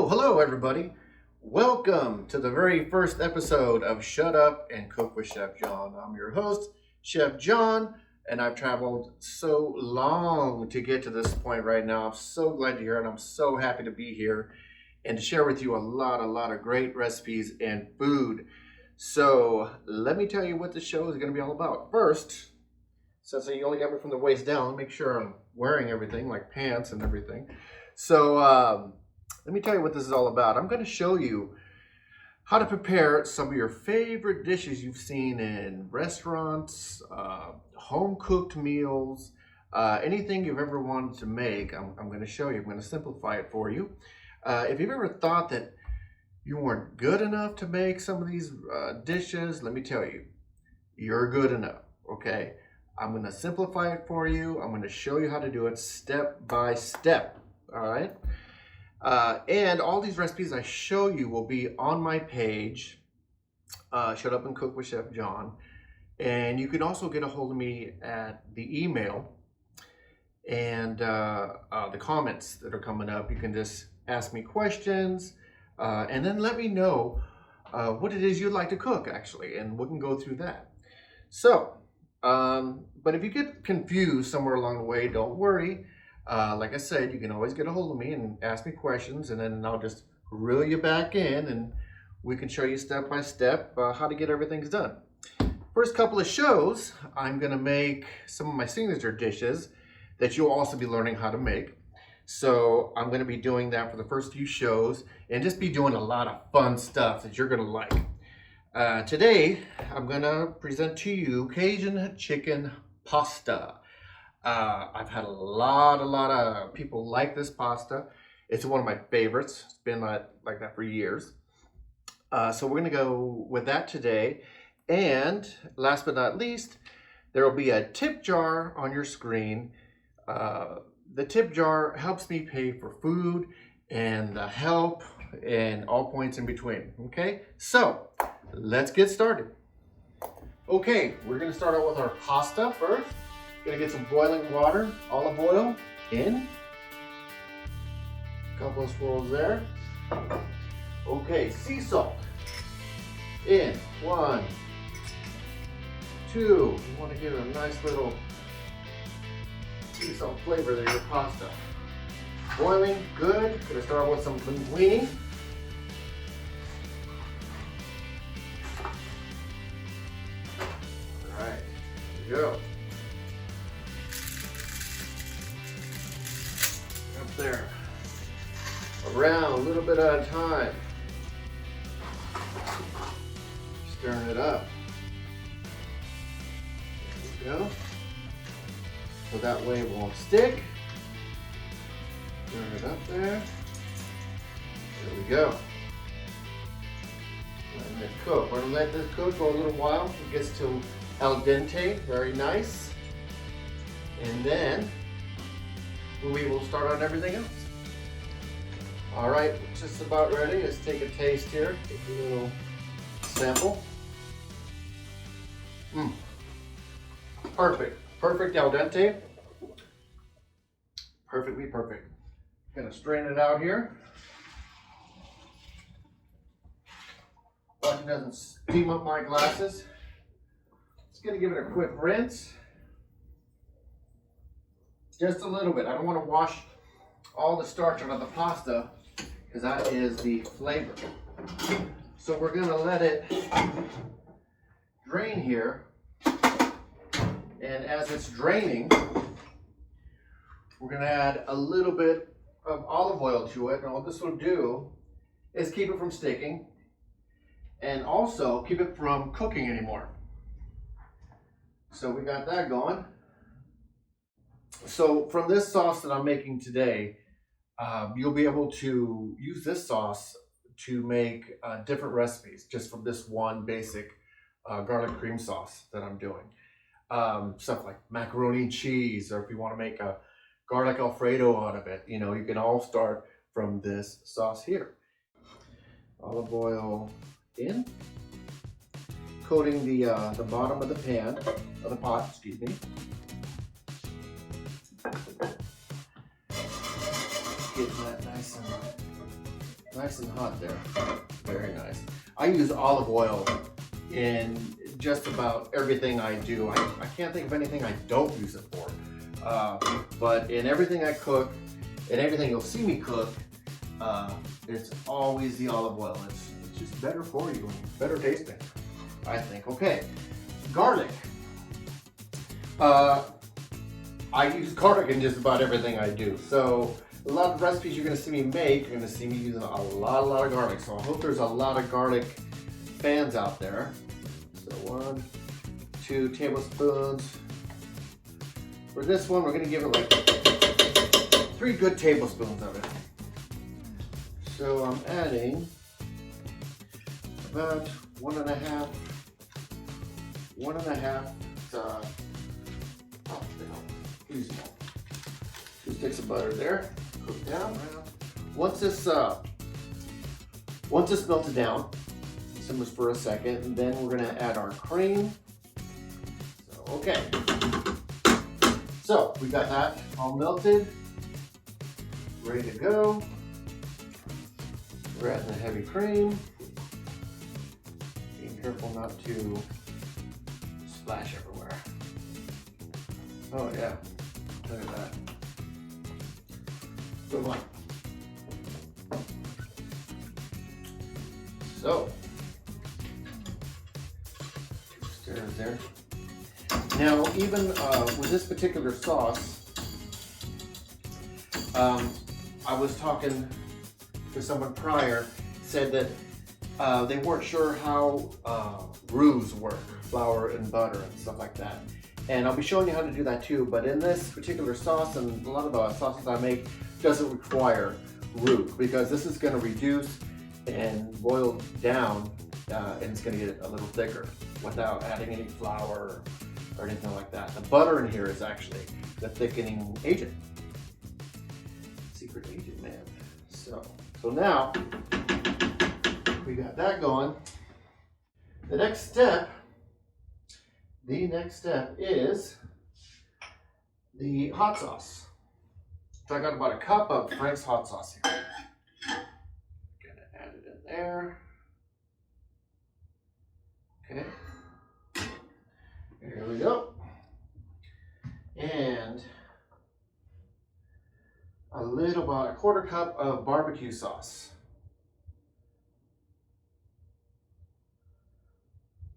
Hello everybody. Welcome to the very first episode of Shut Up and Cook with Chef John. I'm your host, Chef John, and I've traveled so long to get to this point right now. I'm so glad you're here and I'm so happy to be here and to share with you a lot of great recipes and food. So let me tell you what the show is going to be all about. First, since you only got me from the waist down, make sure I'm wearing everything like pants and everything. So let me tell you what this is all about. I'm going to show you how to prepare some of your favorite dishes you've seen in restaurants, home cooked meals, anything you've ever wanted to make. I'm going to show you. I'm going to simplify it for you. If you've ever thought that you weren't good enough to make some of these dishes, let me tell you, you're good enough, okay? I'm going to simplify it for you. I'm going to show you how to do it step by step, all right? And all these recipes I show you will be on my page, Shut Up and Cook with Chef John. And you can also get a hold of me at the email and the comments that are coming up. You can just ask me questions and then let me know what it is you'd like to cook, actually, and we can go through that. So, but if you get confused somewhere along the way, don't worry. Like I said, you can always get a hold of me and ask me questions, and then I'll just reel you back in and we can show you step by step how to get everything done. First couple of shows, I'm going to make some of my signature dishes that you'll also be learning how to make. So I'm going to be doing that for the first few shows and just be doing a lot of fun stuff that you're going to like. Today, I'm going to present to you Cajun chicken pasta. I've had a lot of people like this pasta. It's one of my favorites. It's been like that for years. So we're gonna go with that today. And last but not least, there will be a tip jar on your screen. The tip jar helps me pay for food and the help and all points in between, okay? So let's get started. Okay, we're gonna start out with our pasta first. Gonna get some boiling water, olive oil in. A couple of swirls there. Okay, sea salt in. 1, 2. You want to give it a nice little sea salt flavor to your pasta. Boiling, good. Gonna start with some linguine. All right, here we go. There, around a little bit at a time, stirring it up. There we go. So that way it won't stick. Stirring it up there. There we go. Letting it cook. We're gonna let this cook for a little while. It gets to al dente, very nice, and then we will start on everything else. All right, just about ready. Let's take a taste here. Take a little sample. Perfect al dente. Perfectly perfect. Gonna strain it out here. Watch it doesn't steam up my glasses. Just gonna give it a quick rinse. Just a little bit. I don't want to wash all the starch out of the pasta because that is the flavor. So we're going to let it drain here. And as it's draining, we're going to add a little bit of olive oil to it. And what this will do is keep it from sticking and also keep it from cooking anymore. So we got that going. So from this sauce that I'm making today, you'll be able to use this sauce to make different recipes just from this one basic garlic cream sauce that I'm doing. Stuff like macaroni and cheese, or if you want to make a garlic Alfredo out of it, you know, you can all start from this sauce here. Olive oil in, coating the bottom of the pan, of the pot, excuse me. Getting that nice and Nice and hot there. Very nice. I use olive oil in just about everything I do. I can't think of anything I don't use it for. But in everything I cook, and everything you'll see me cook, it's always the olive oil. It's just better for you and better tasting, I think. Okay, garlic. I use garlic in just about everything I do. So a lot of recipes you're going to see me make, you're going to see me using a lot of garlic. So I hope there's a lot of garlic fans out there. So 1, 2 tablespoons. For this one, we're going to give it like 3 good tablespoons of it. So I'm adding about one and a half, 2 sticks of butter there. Cook down. Once this melted down, simmers for a second, and then we're gonna add our cream. So, okay. So we got that all melted, ready to go. We're adding the heavy cream. Being careful not to splash everywhere. Oh yeah, look at that. Good one. So, stirs there. Now, even with this particular sauce, I was talking to someone prior, said that they weren't sure how roux work, flour and butter and stuff like that. And I'll be showing you how to do that too, but in this particular sauce, and a lot of the sauces I make, doesn't require roux, because this is going to reduce and boil down, and it's going to get a little thicker without adding any flour or anything like that. The butter in here is actually the thickening agent. Secret agent, man. So now we got that going. The next step is the hot sauce. So I got about a cup of Frank's hot sauce here. Gonna add it in there. Okay. Here we go. And about a 1/4 cup of barbecue sauce.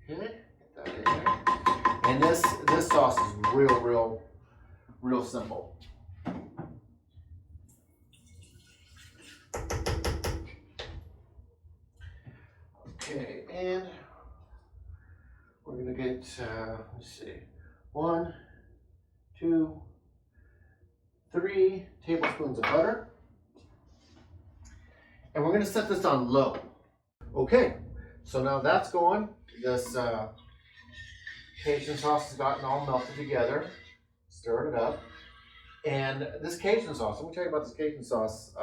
Okay, get that in there. And this sauce is real simple. Okay, and we're gonna get, let's see, 1, 2, 3 tablespoons of butter. And we're gonna set this on low. Okay, so now that's going. This Cajun sauce has gotten all melted together. Stir it up. And this Cajun sauce, let me tell you about this Cajun sauce.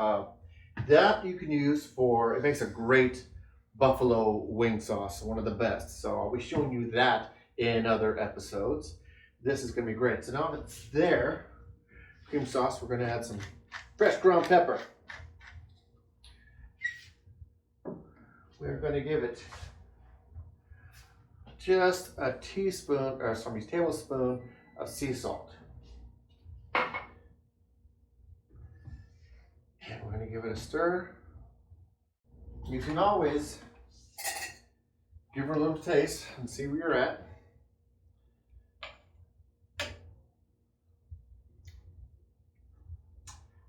That you can use for, it makes a great buffalo wing sauce, one of the best. So I'll be showing you that in other episodes. This is gonna be great. So now that it's there, cream sauce, we're gonna add some fresh ground pepper. We're gonna give it just a tablespoon of sea salt. And we're gonna give it a stir. You can always give her a little taste and see where you're at.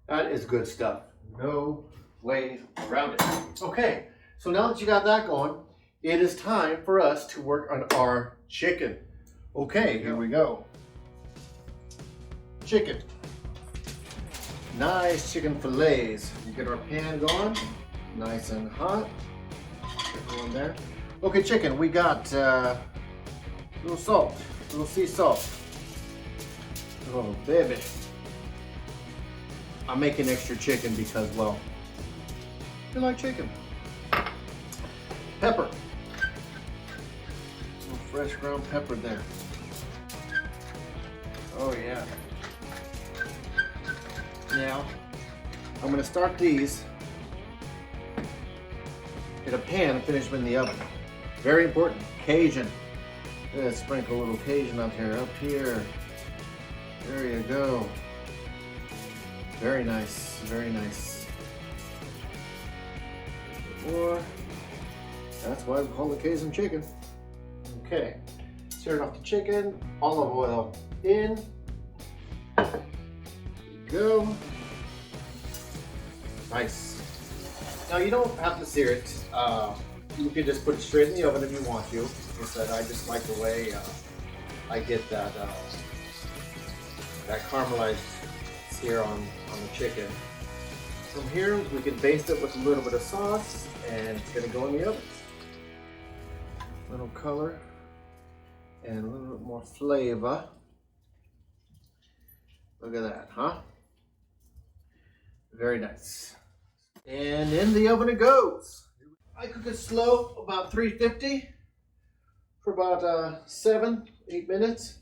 That is good stuff. No way around it. Okay, so now that you got that going, it is time for us to work on our chicken. Okay, here we go. Chicken. Nice chicken fillets. We get our pan going, nice and hot. Get going there. Okay, chicken, we got a little salt, a little sea salt. Oh, baby. I'm making extra chicken because, well, I like chicken. Pepper. Some fresh ground pepper there. Oh yeah. Now, I'm gonna start these in a pan and finish them in the oven. Very important. Cajun. Let's sprinkle a little Cajun up here. There you go. Very nice, very nice. More. That's why we call it Cajun chicken. Okay, searing off the chicken, olive oil in. There you go. Nice. Now you don't have to sear it. You can just put it straight in the oven if you want to. Like I said, I just like the way I get that caramelized sear on the chicken. From here, we can baste it with a little bit of sauce, and it's going to go in the oven. Little color and a little bit more flavor. Look at that, huh? Very nice. And in the oven it goes. I cook it slow, about 350 for about 7-8 minutes.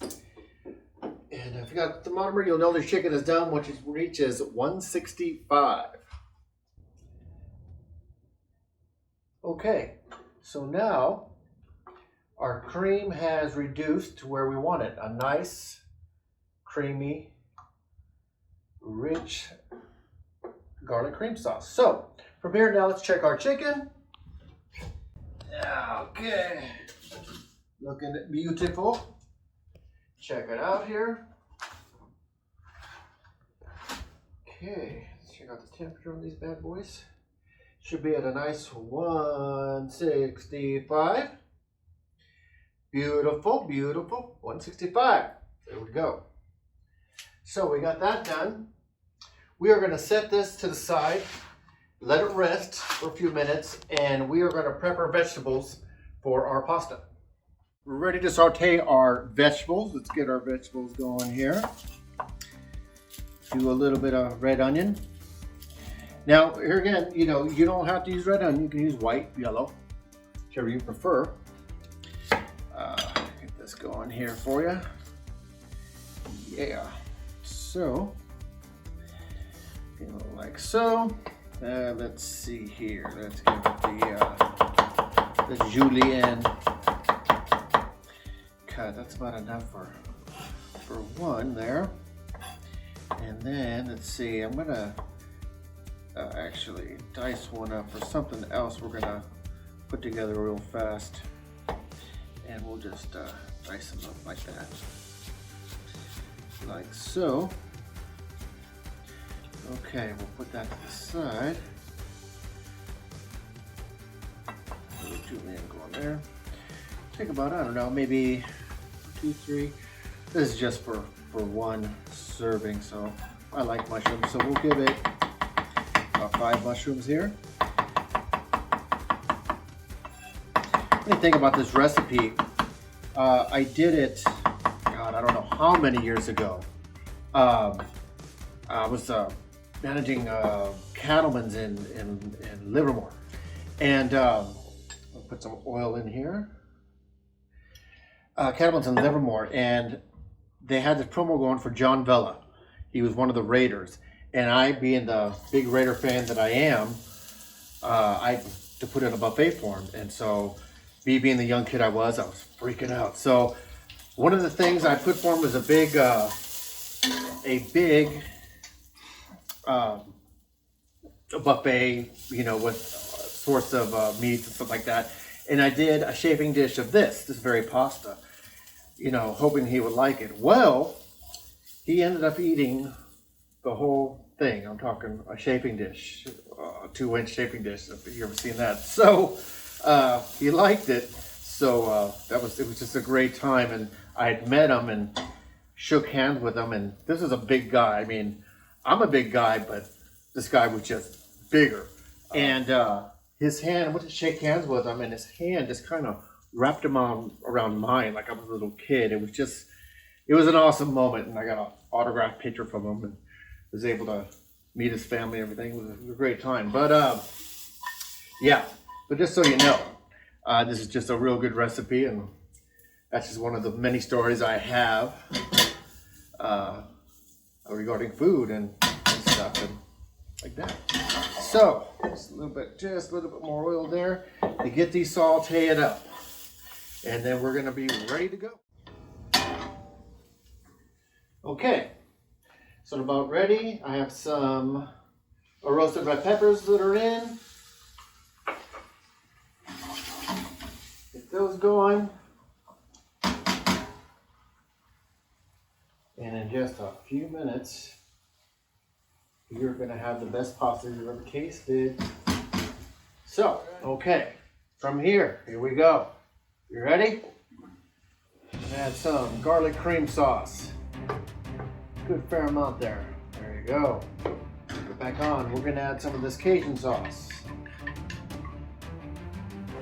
And if you got the thermometer, you'll know the chicken is done once it reaches 165. Okay, so now our cream has reduced to where we want it. A nice, creamy, rich garlic cream sauce. So from here now, let's check our chicken. Okay, looking beautiful. Check it out here. Okay, let's check out the temperature on these bad boys. Should be at a nice 165. Beautiful, beautiful, 165. There we go. So we got that done. We are going to set this to the side, let it rest for a few minutes, and we are going to prep our vegetables for our pasta. We're ready to saute our vegetables. Let's get our vegetables going here. Do a little bit of red onion. Now, here again, you don't have to use red onion. You can use white, yellow, whichever you prefer. Get this going here for you. Yeah. So, like so. Let's see here. Let's give it the julienne cut. That's about enough for one there. And then let's see. I'm gonna actually dice one up for something else we're gonna put together real fast, and we'll just dice them up like that, like so. Okay, we'll put that to the side. Little julienne going there. Take about, I don't know, maybe 2, 3. This is just for one serving, so I like mushrooms, so we'll give it about 5 mushrooms here. What do you think about this recipe? I did it, God, I don't know how many years ago. I was managing cattlemen's in Livermore, and I'll put some oil in here. Cattlemen's in Livermore, and they had this promo going for John Vella. He was one of the Raiders, and I, being the big Raider fan that I am, I to put in a buffet for him. And so, me being the young kid I was freaking out. So, one of the things I put for him was a big buffet, with sorts of meats and stuff like that. And I did a chafing dish of this very pasta, hoping he would like it. Well, he ended up eating the whole thing. I'm talking a chafing dish, a 2-inch chafing dish, if you've ever seen that. So he liked it. So it was just a great time. And I had met him and shook hands with him. And this is a big guy. I mean, I'm a big guy, but this guy was just bigger. And his hand, I went to shake hands with him, and his hand just kind of wrapped him around mine like I was a little kid. It was an awesome moment, and I got an autographed picture from him and was able to meet his family and everything. It was a great time. But yeah, but just so you know, this is just a real good recipe, and that's just one of the many stories I have regarding food and stuff. And like that. So just a little bit more oil there to get these sauteed up. And then we're gonna be ready to go. Okay, so about ready. I have some roasted red peppers that are in. Get those going. And in just a few minutes, you're gonna have the best pasta you've ever tasted. So, okay, from here we go. You ready? Add some garlic cream sauce. Good fair amount there. There you go. Put back on. We're gonna add some of this Cajun sauce.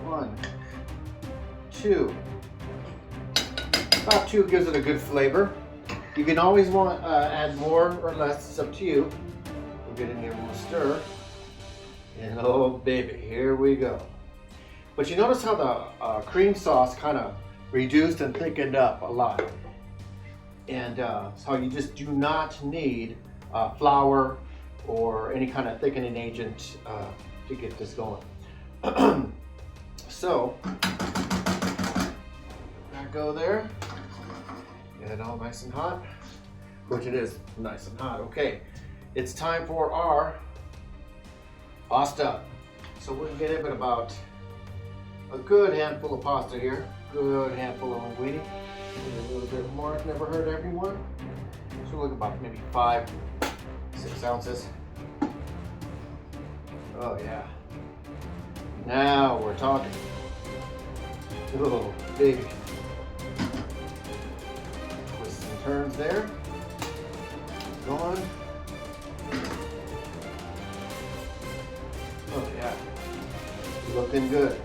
1, 2. About 2 gives it a good flavor. You can always want add more or less. It's up to you. We'll get in here and we'll stir. And oh baby, here we go. But you notice how the cream sauce kind of reduced and thickened up a lot. And so you just do not need flour or any kind of thickening agent to get this going. So, that go there. Get it all nice and hot, which it is nice and hot. Okay, it's time for our pasta. So we're gonna get in about a good handful of pasta here. Good handful of linguine. Maybe a little bit more, it's never hurt everyone. So look about maybe 5, 6 ounces. Oh yeah. Now we're talking. Oh, baby. Twists and turns there. Going. Oh yeah. Looking good.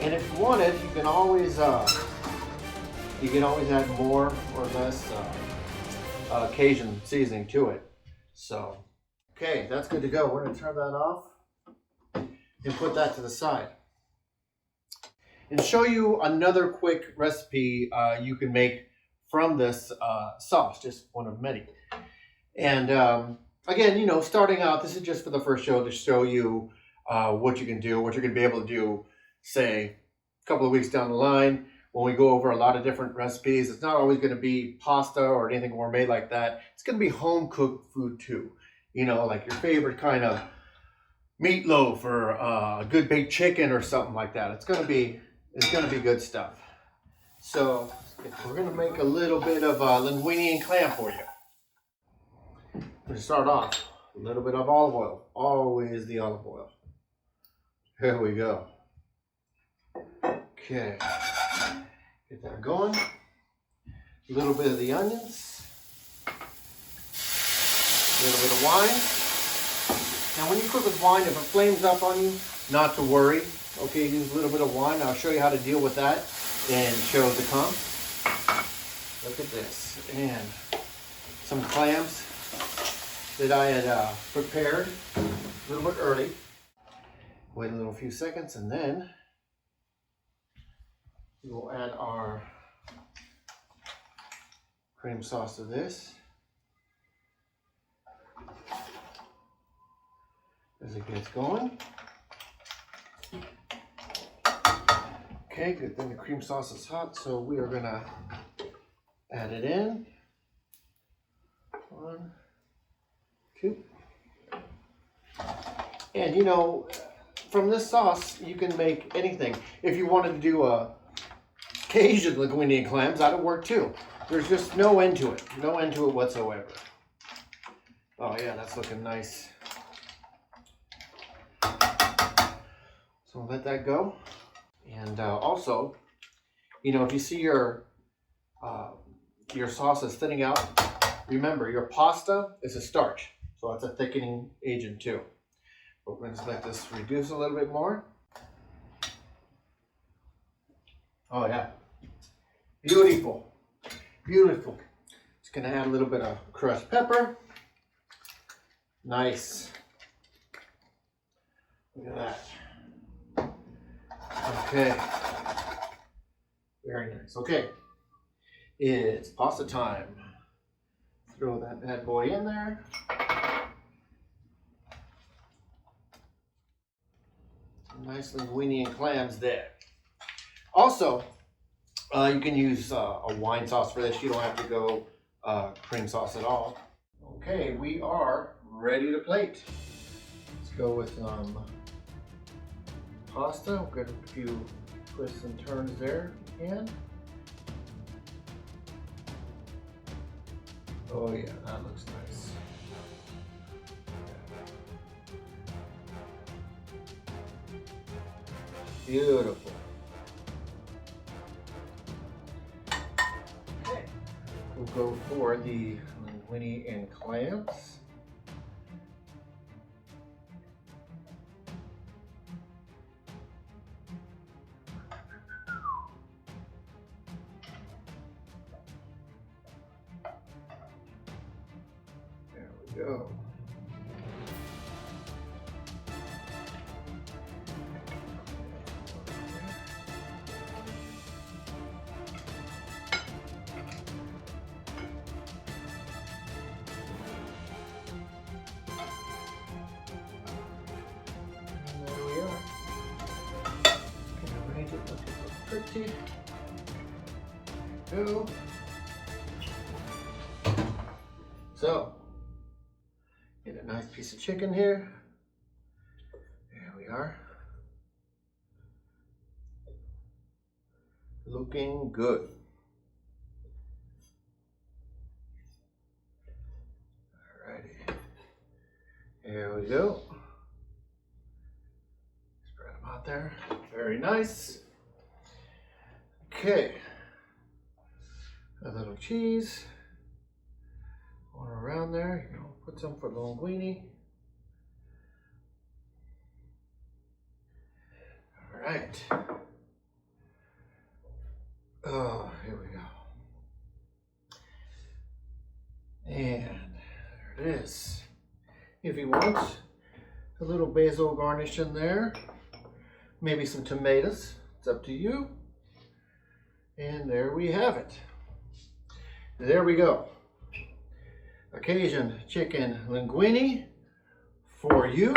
And if you wanted, you can always add more or less Cajun seasoning to it. So, okay, that's good to go. We're gonna turn that off and put that to the side. And show you another quick recipe you can make from this sauce, just one of many. And again, you know, starting out, this is just for the first show to show you what you can do, what you're gonna be able to do, say, a couple of weeks down the line, when we go over a lot of different recipes. It's not always going to be pasta or anything gourmet like that. It's going to be home cooked food too. You know, like your favorite kind of meatloaf or a good baked chicken or something like that. It's going to be good stuff. So we're going to make a little bit of linguine and clam for you. We're going to start off a little bit of olive oil. Always the olive oil. Here we go. Okay. Get that going. A little bit of the onions. A little bit of wine. Now when you cook with wine, if it flames up on you, not to worry. Okay, use a little bit of wine. I'll show you how to deal with that in shows to come. Look at this. And some clams that I had prepared a little bit early. Wait a few seconds and then we'll add our cream sauce to this as it gets going. Okay, good thing the cream sauce is hot, so we are gonna add it in. 1, 2. And you know, from this sauce, you can make anything. If you wanted to do a Cajun linguine and clams, that'll work too. There's just no end to it. No end to it whatsoever. Oh yeah, that's looking nice. So let that go. And also, you know, if you see your sauce is thinning out, remember your pasta is a starch. So it's a thickening agent too. But we're going to let this reduce a little bit more. Oh yeah, beautiful, beautiful. Just gonna add a little bit of crushed pepper. Nice. Look at that. Okay, very nice. Okay, it's pasta time. Throw that bad boy in there. Nice linguine and clams there. Also, you can use a wine sauce for this. You don't have to go cream sauce at all. Okay, we are ready to plate. Let's go with pasta. We'll get a few twists and turns there again. Oh yeah, that looks nice. Beautiful. Okay, we'll go for the linguine and clams. There we go. Pretty. Go. So, get a nice piece of chicken here. There we are. Looking good. Alrighty. Here we go. Spread them out there. Very nice. Okay, a little cheese, going around there. You know, put some for the linguine. All right. Oh, here we go. And there it is. If you want, a little basil garnish in there, maybe some tomatoes. It's up to you. And there we have it. There we go. A Cajun chicken linguine for you.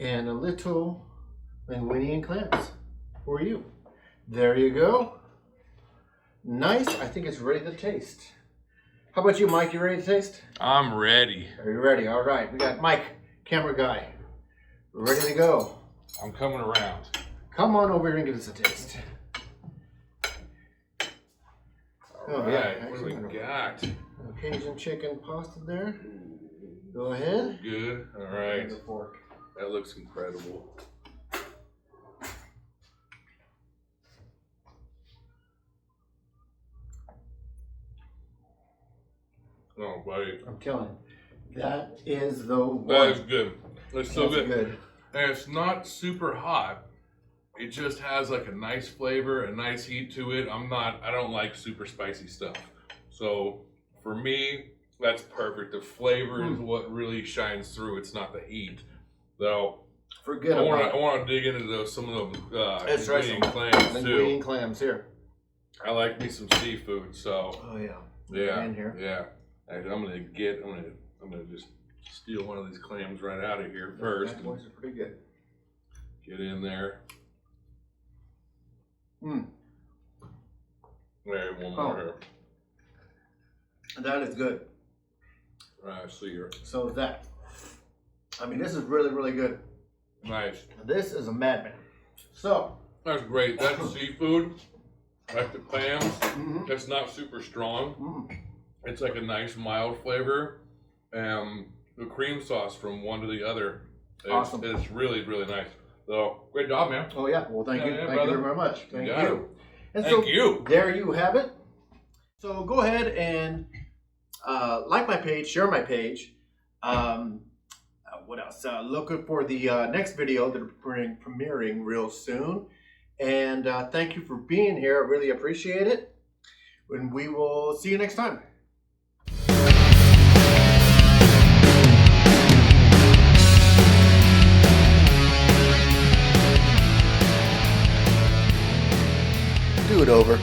And a little linguine and clams for you. There you go. Nice. I think it's ready to taste. How about you, Mike? You ready to taste? I'm ready. Are you ready? All right. We got Mike, camera guy, ready to go. I'm coming around. Come on over here and give us a taste. All right, what do we got? Cajun chicken pasta there. Go ahead. Good. All right. That looks incredible. Oh, buddy. I'm telling you, that is the one. That is good. It's so That's good. And it's not super hot. It just has like a nice flavor, a nice heat to it. I don't like super spicy stuff. So for me, that's perfect. The flavor is what really shines through. It's not the heat. So forget I about it. I want to dig into some of those linguine clams too. Linguine clams here. I like me some seafood, so oh yeah. Yeah. In here. Yeah. Actually, I'm gonna just steal one of these clams right out of here first. That boys are pretty good. Get in there. Mm. There, one more here. That is good. Right, see here. So that, I mean, this is really, really good. Nice. This is a madman. So. That's great. That's seafood. Like the clams. It's not super strong. It's like a nice mild flavor. The cream sauce from one to the other. Awesome. It's really, really nice. So, great job, man. Oh yeah, well thank you. Yeah, Thank you very much. Thank you. And Thank so, you. There you have it. So go ahead and like my page, share my page. What else? Look for the next video that are premiering real soon. And thank you for being here. I really appreciate it. And we will see you next time. Do it over.